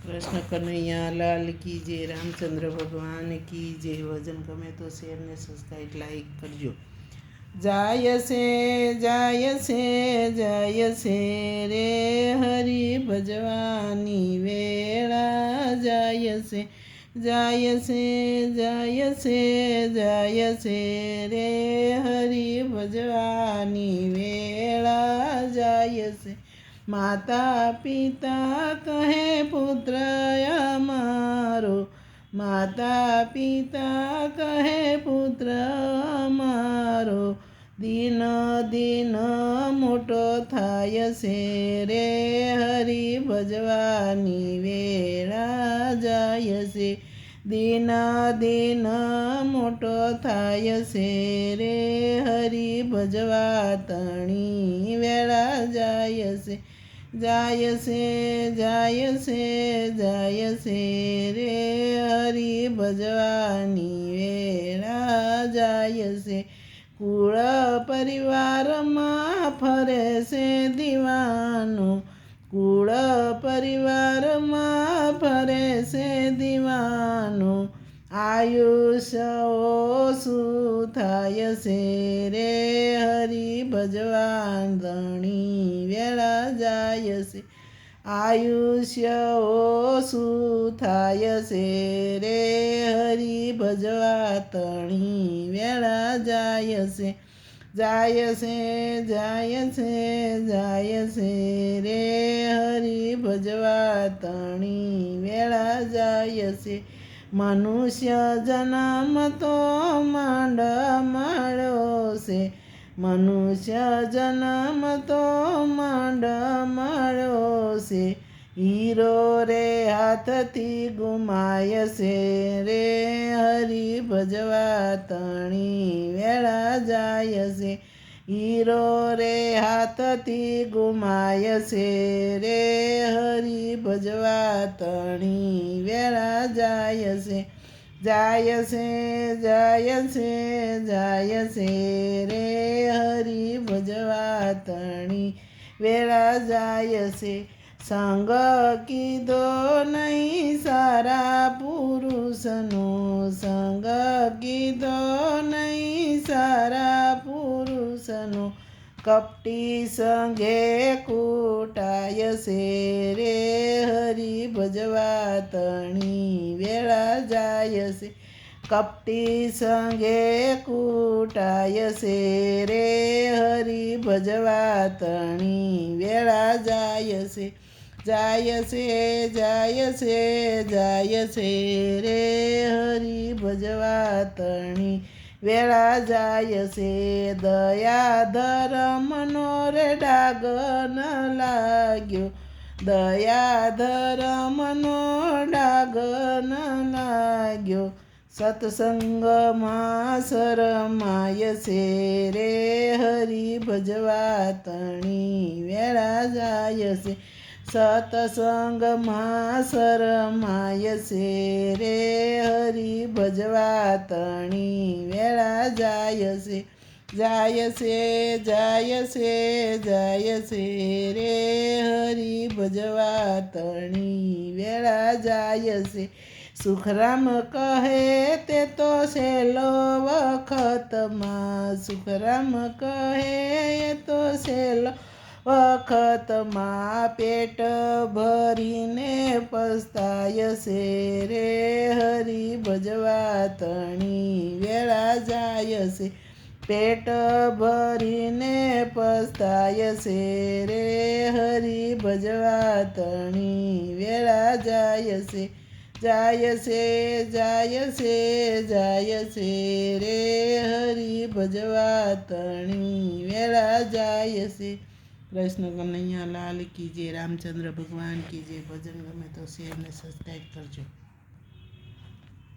कृष्ण कन्हैया लाल की जय। रामचंद्र भगवान की जय। भजन गमे तो शेयर ने सब्सक्राइब लाइक करजो। जाय से रे हरि भजवानी वेळा। जाय से रे हरि भजवानी वेळा। जाय से माता पिता कहे पुत्र अमारो। माता पिता कहे पुत्र अमारो। दिन दिन मोटो थाय से रे हरि भजवानी वेळा। जाय से दिन दिन मोटो थाय से रे हरि भजवातणी वेळा। जाय से रे हरि भजवानी वेळा। जाय से कुळ परिवार मां फरे से दीवानो। कुळ परिवार मां फरे से दीवानो। आयुष्य ओसु थाय से रे हरि भजवानी वेळा। जाय से आयुष्य ओसु थाय से रे हरि भजवातणी वेळा। जाय से रे हरि भजवातणी वेळा। जाय से मनुष्य जन्म तो मांड माळो से। मनुष्य जन्म तो मांड माळो से। हीरो रे हाथ थी गुमाय से रे हरि भजवातणी वेळा। जाय से हीरो रे हाथ थी गुमाय से रे हरि भजवातणी वेळा। जाय से रे हरि भजवातणी वेळा। जाय से संग कीधो नहीं सारा पुरुषनो। संग कीधो नहीं सारा पुरुषनो। कपटी संगे कूटाय से रे हरि भजवातणी वेळा। जाय से कपटी संगे कूटाय से रे हरि भजवातणी वेळा। जाय से रे हरि भजवातणी वेळा। जाय से दया धर्मनो रे डाग न लाग्यो। दया धर्मनो डाग न लाग्यो। सत्संग मां शरमाय से रे हरि भजवातणी वेळा। जाय से सत्संग मां शरमाय से रे हरि भजवातणी वेळा। जाय से रे हरि भजवातणी वेळा। जाय से सुखराम कहे ते तो सेलो वखत मां। सुखराम कहे तो सेलो वखत मां। पेट भरीने पस्ताय से रे हरि भजवातणी वेळा। जाय से पेट भरीने पस्ताय से रे हरि भजवातणी वेळा। जाय से रे हरि भजवातणी वेळा। जाय से कृष्ण कन्हैया लाल की जय। रामचंद्र भगवान की जय। भजन गमे तो शेयर ने सब्सक्राइब करजो।